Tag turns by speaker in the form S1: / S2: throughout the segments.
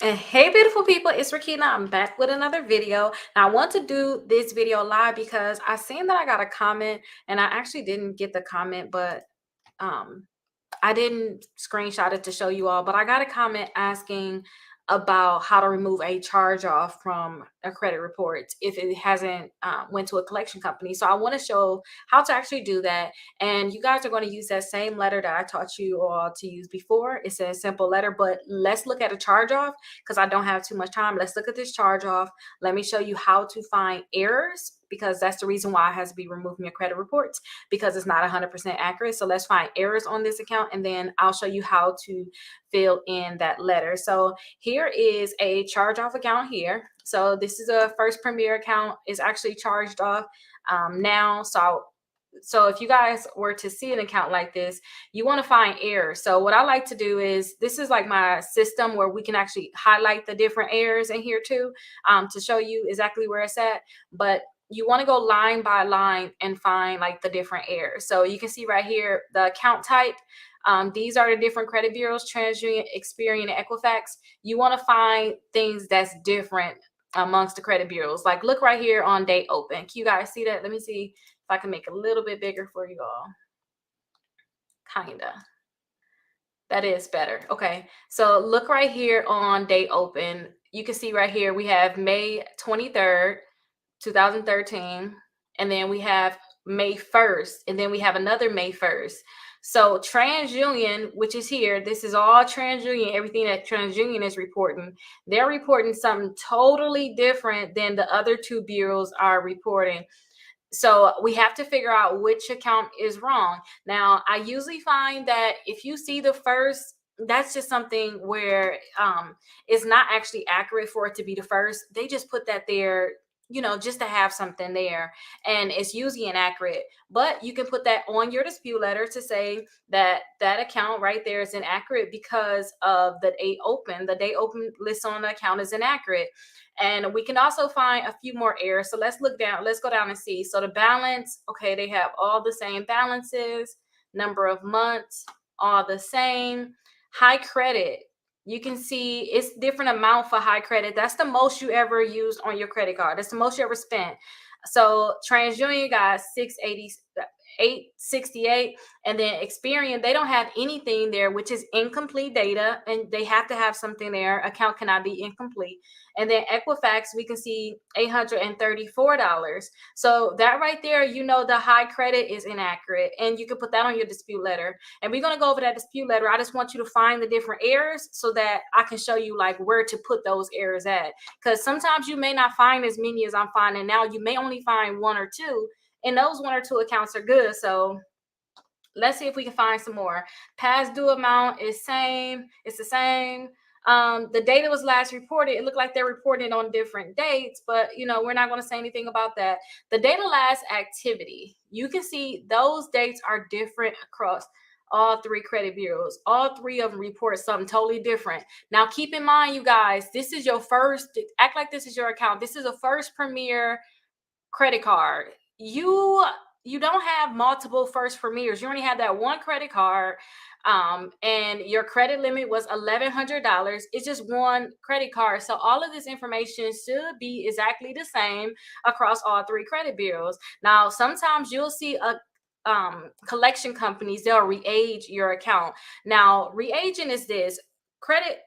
S1: And hey, beautiful people, it's Rakina. I'm back with another video. Now, I want to do this video live because I seen that I got a comment and I actually didn't get the comment, but um, I didn't screenshot it to show you all, but I got a comment asking about how to remove a charge off from a credit report if it hasn't went to a collection company. So I want to show how to actually do that. And you guys are going to use that same letter that I taught you all to use before. It's a simple letter, but let's look at a charge off because I don't have too much time. Let's look at this charge off. Let me show you how to find errors because that's the reason why it has to be removed from your credit reports, because it's not 100% accurate. So let's find errors on this account and then I'll show you how to fill in that letter. So here is a charge off account here. So this is a First Premier account. Is actually charged off now. So if you guys were to see an account like this, you want to find errors. So what I like to do is, this is like my system where we can actually highlight the different errors in here too, to show you exactly where it's at. But you want to go line by line and find like the different errors. So you can see right here, the account type. These are the different credit bureaus: TransUnion, Experian, and Equifax. You want to find things that's different amongst the credit bureaus. Like look right here on date open. Can you guys see that? Let me see if I can make it a little bit bigger for you all. Kinda. That is better. Okay. So look right here on date open. You can see right here we have May 23rd, 2013, and then we have May 1st, and then we have another May 1st. So TransUnion, which is here, this is all TransUnion, everything that TransUnion is reporting. They're reporting something totally different than the other two bureaus are reporting. So we have to figure out which account is wrong. Now, I usually find that if you see the first, that's just something where it's not actually accurate for it to be the first. They just put that there, just to have something there, and it's usually inaccurate. But you can put that on your dispute letter to say that that account right there is inaccurate because of the date open. The date open list on the account is inaccurate. And we can also find a few more errors. So let's look down, let's go down and see. So the balance, okay, they have all the same balances, number of months, all the same. High credit, you can see it's different amount for high credit. That's the most you ever used on your credit card. That's the most you ever spent. So TransUnion got 680, 868, and then Experian, they don't have anything there, which is incomplete data, and they have to have something there. Account cannot be incomplete. And then Equifax, we can see $834. So that right there, the high credit is inaccurate, and you can put that on your dispute letter. And we're going to go over that dispute letter. I just want you to find the different errors so that I can show you like where to put those errors at, because sometimes you may not find as many as I'm finding now. You may only find one or two, and those one or two accounts are good. So let's see if we can find some more. Past due amount is same. It's the same. The data was last reported. It looked like they're reporting on different dates, but we're not going to say anything about that. The data last activity, you can see those dates are different across all three credit bureaus. All three of them report something totally different. Now, keep in mind, you guys, this is your first, act like this is your account. This is a First Premier credit card. You don't have multiple First Premiers. You only have that one credit card, and your credit limit was $1,100. It's just one credit card, so all of this information should be exactly the same across all three credit bureaus. Now, sometimes you'll see a collection companies, they'll re-age your account. Now, re-aging is this credit.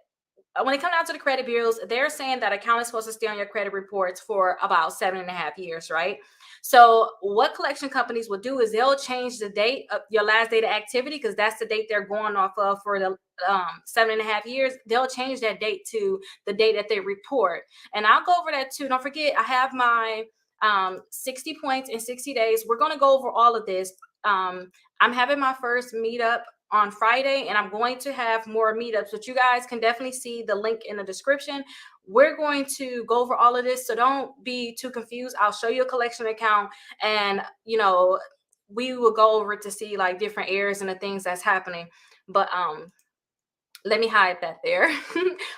S1: When it comes down to the credit bureaus, they're saying that account is supposed to stay on your credit reports for about 7.5 years, right? So what collection companies will do is they'll change the date of your last date of activity, because that's the date they're going off of for the 7.5 years. They'll change that date to the date that they report. And I'll go over that too. Don't forget, I have my 60 points in 60 days. We're going to go over all of this. I'm having my first meetup on Friday, and I'm going to have more meetups, but you guys can definitely see the link in the description. We're going to go over all of this, so don't be too confused. I'll show you a collection account, and we will go over to see like different errors and the things that's happening. But let me hide that there.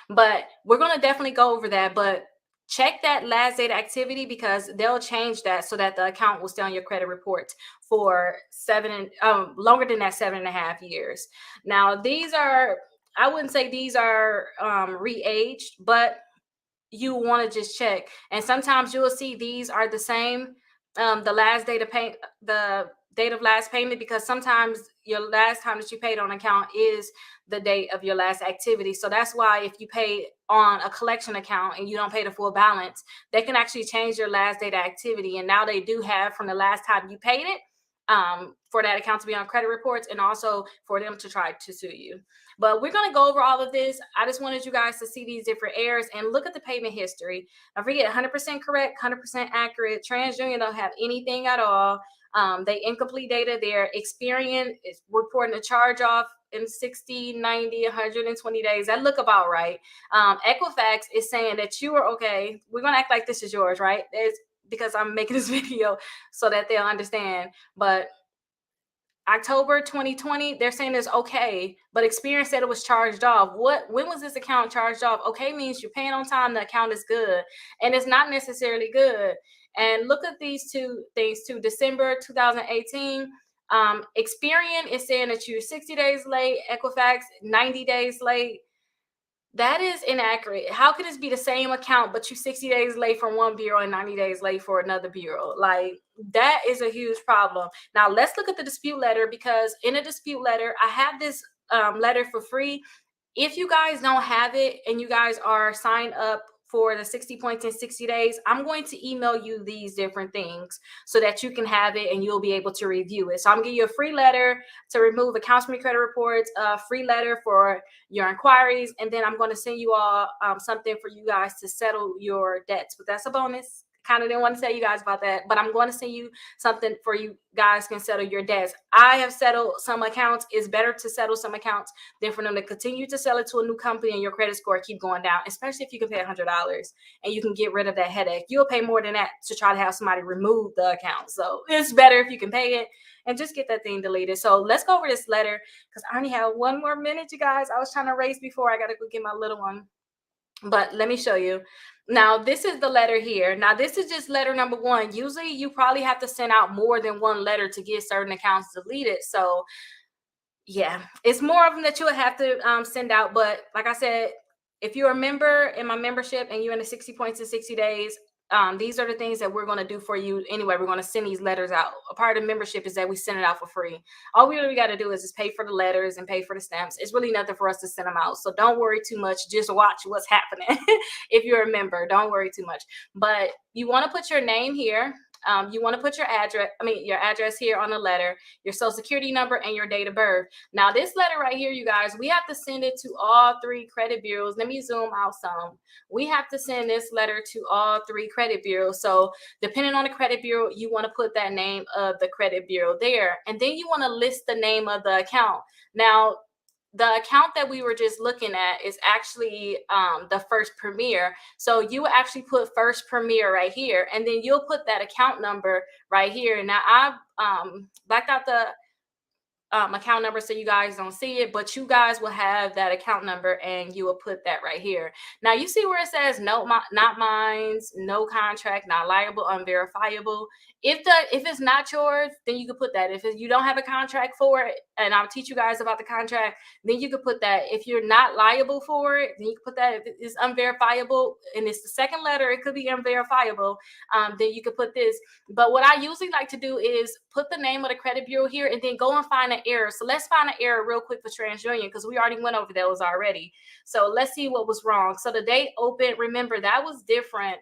S1: But we're going to definitely go over that. But check that last date activity, because they'll change that so that the account will stay on your credit reports for longer than that 7.5 years. Now, these are I wouldn't say these are re-aged, but you want to just check. And sometimes you'll see these are the same, the last date of pay, the date of last payment, because sometimes your last time that you paid on account is the date of your last activity. So that's why if you pay on a collection account and you don't pay the full balance, they can actually change your last date of activity. And now they do have from the last time you paid it, for that account to be on credit reports, and also for them to try to sue you. But we're going to go over all of this. I just wanted you guys to see these different errors and look at the payment history. Don't forget, 100% correct, 100% accurate. TransUnion don't have anything at all. They incomplete data. Their Experian is reporting a charge off in 60, 90, 120 days. That look about right. Equifax is saying that you are okay. We're going to act like this is yours, right? It's because I'm making this video so that they'll understand. But October 2020, they're saying it's okay, but Experian said it was charged off. When was this account charged off? Okay means you're paying on time, the account is good, and it's not necessarily good. And look at these two things too. December 2018, Experian is saying that you're 60 days late, Equifax 90 days late. That is inaccurate. How could this be the same account, but you 60 days late from one bureau and 90 days late for another bureau? Like, that is a huge problem. Now, let's look at the dispute letter, because in a dispute letter, I have this letter for free. If you guys don't have it and you guys are signed up for the 60 points in 60 days, I'm going to email you these different things so that you can have it and you'll be able to review it. So I'm gonna give you a free letter to remove accounts from your credit reports, a free letter for your inquiries, and then I'm going to send you all something for you guys to settle your debts. But that's a bonus. Kind of didn't want to tell you guys about that, but I'm going to send you something for you guys can settle your debts. I have settled some accounts. It's better to settle some accounts than for them to continue to sell it to a new company and your credit score keep going down, especially if you can pay $100 and you can get rid of that headache. You'll pay more than that to try to have somebody remove the account. So it's better if you can pay it and just get that thing deleted. So let's go over this letter, because I only have one more minute, you guys. I was trying to race before. I got to go get my little one. But let me show you. Now, this is the letter here. Now, this is just letter number one. Usually, you probably have to send out more than one letter to get certain accounts deleted. So, yeah, it's more of them that you would have to send out. But like I said, if you're a member in my membership and you're in the 60 points in 60 days, these are the things that we're going to do for you anyway. We're going to send these letters out. A part of the membership is that we send it out for free. All we really got to do is just pay for the letters and pay for the stamps. It's really nothing for us to send them out. So don't worry too much. Just watch what's happening. If you're a member, don't worry too much. But you want to put your name here. You want to put your address here on the letter, your social security number, and your date of birth. Now, this letter right here, you guys, we have to send it to all three credit bureaus. Let me zoom out some. We have to send this letter to all three credit bureaus. So depending on the credit bureau, you want to put that name of the credit bureau there. And then you want to list the name of the account. Now, the account that we were just looking at is actually the First Premier. So you actually put First Premier right here, and then you'll put that account number right here. Now, I've blacked out the account number so you guys don't see it, but you guys will have that account number and you will put that right here. Now, you see where it says no, not mine's, no contract, not liable, unverifiable. If it's not yours, then you can put that. If you don't have a contract for it, and I'll teach you guys about the contract, then you could put that. If you're not liable for it, then you can put that. If it's unverifiable and it's the second letter, it could be unverifiable. Then you could put this. But what I usually like to do is put the name of the credit bureau here and then go and find an error. So let's find an error real quick for TransUnion, because we already went over those already. So let's see what was wrong. So the date open, remember that was different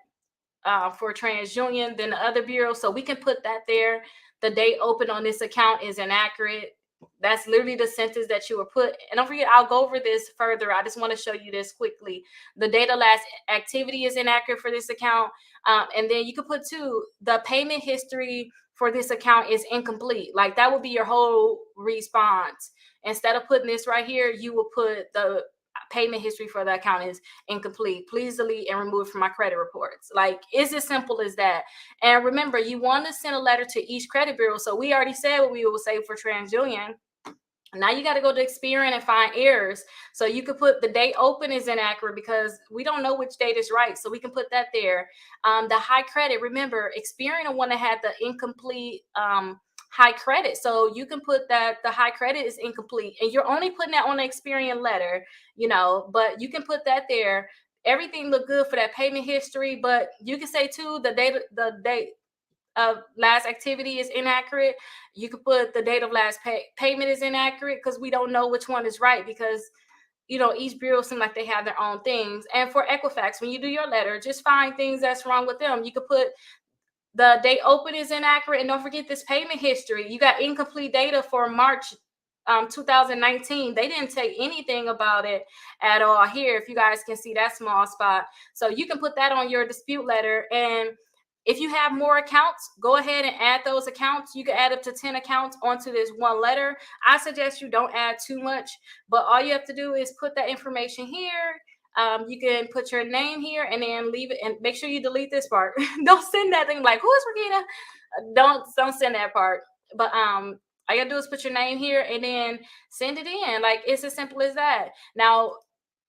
S1: for TransUnion than the other bureau. So we can put that there. The date open on this account is inaccurate. That's literally the sentence that you were put. And don't forget, I'll go over this further. I just want to show you this quickly. The data last activity is inaccurate for this account. And then you could put too, the payment history for this account is incomplete. Like, that would be your whole response. Instead of putting this right here, you will put the payment history for the account is incomplete. Please delete and remove from my credit reports. Like, it's as simple as that. And remember, you want to send a letter to each credit bureau. So we already said what we will say for TransUnion. Now you got to go to Experian and find errors. So you could put the date open is inaccurate because we don't know which date is right. So we can put that there. The high credit, remember, Experian the one that had the incomplete high credit. So you can put that the high credit is incomplete, and you're only putting that on the Experian letter, but you can put that there. Everything look good for that payment history, but you can say too the date of last activity is inaccurate. You could put the date of last payment is inaccurate, because we don't know which one is right, because each bureau seems like they have their own things. And for Equifax, when you do your letter, just find things that's wrong with them. You could put the date open is inaccurate, and don't forget this payment history. You got incomplete data for March 2019. They didn't say anything about it at all here, if you guys can see that small spot. So you can put that on your dispute letter. And if you have more accounts, go ahead and add those accounts. You can add up to 10 accounts onto this one letter. I suggest you don't add too much, but all you have to do is put that information here. You can put your name here and then leave it, and make sure you delete this part. Don't send that thing like, who is Regina? Don't send that part. But all you gotta do is put your name here and then send it in. Like, it's as simple as that. Now,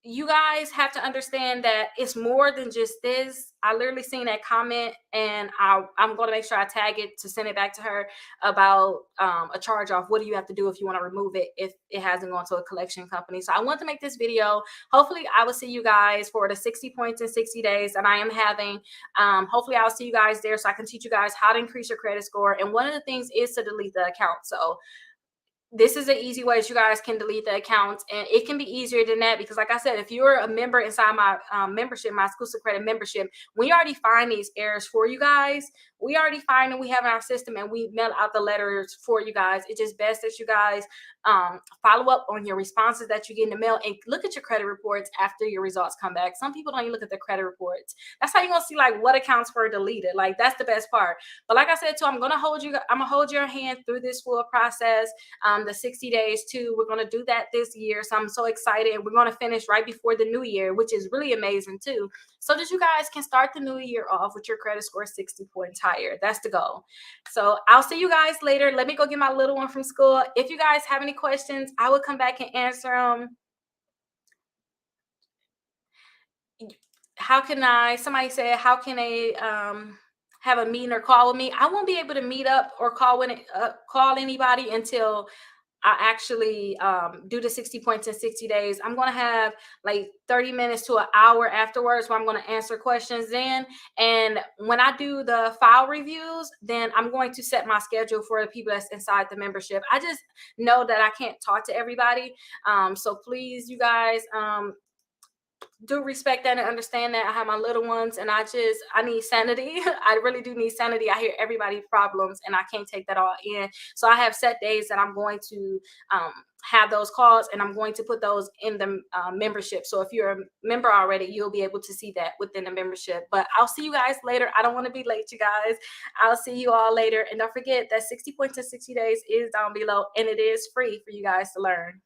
S1: you guys have to understand that it's more than just this. I literally seen that comment, and I'm going to make sure I tag it to send it back to her about a charge off. What do you have to do if you want to remove it if it hasn't gone to a collection company? So I want to make this video. Hopefully I will see you guys for the 60 points in 60 days that I am having. Hopefully I'll see you guys there, so I can teach you guys how to increase your credit score. And one of the things is to delete the account. So this is an easy way that you guys can delete the accounts, and it can be easier than that, because like I said, if you're a member inside my membership, my exclusive credit membership, we already find these errors for you guys. We already find them. We have in our system, and we mail out the letters for you guys. It's just best that you guys follow up on your responses that you get in the mail, and look at your credit reports after your results come back. Some people don't even look at their credit reports. That's how you're gonna see like what accounts were deleted. Like, that's the best part. But like I said too, I'm gonna hold your hand through this full process. The 60 days too. We're going to do that this year. So I'm so excited. We're going to finish right before the new year, which is really amazing too. So that you guys can start the new year off with your credit score 60 points higher. That's the goal. So I'll see you guys later. Let me go get my little one from school. If you guys have any questions, I will come back and answer them. Somebody said, how can they have a meeting or call with me? I won't be able to meet up or call anybody until I actually do the 60 points in 60 days. I'm going to have like 30 minutes to an hour afterwards where I'm going to answer questions then. And when I do the file reviews, then I'm going to set my schedule for the people that's inside the membership. I just know that I can't talk to everybody. So please, you guys, do respect that and understand that I have my little ones, and I need sanity. I really do need sanity. I hear everybody's problems, and I can't take that all in. So I have set days that I'm going to have those calls, and I'm going to put those in the membership. So if you're a member already, you'll be able to see that within the membership. But I'll see you guys later. I don't want to be late, you guys. I'll see you all later. And don't forget that 60 points in 60 days is down below, and it is free for you guys to learn.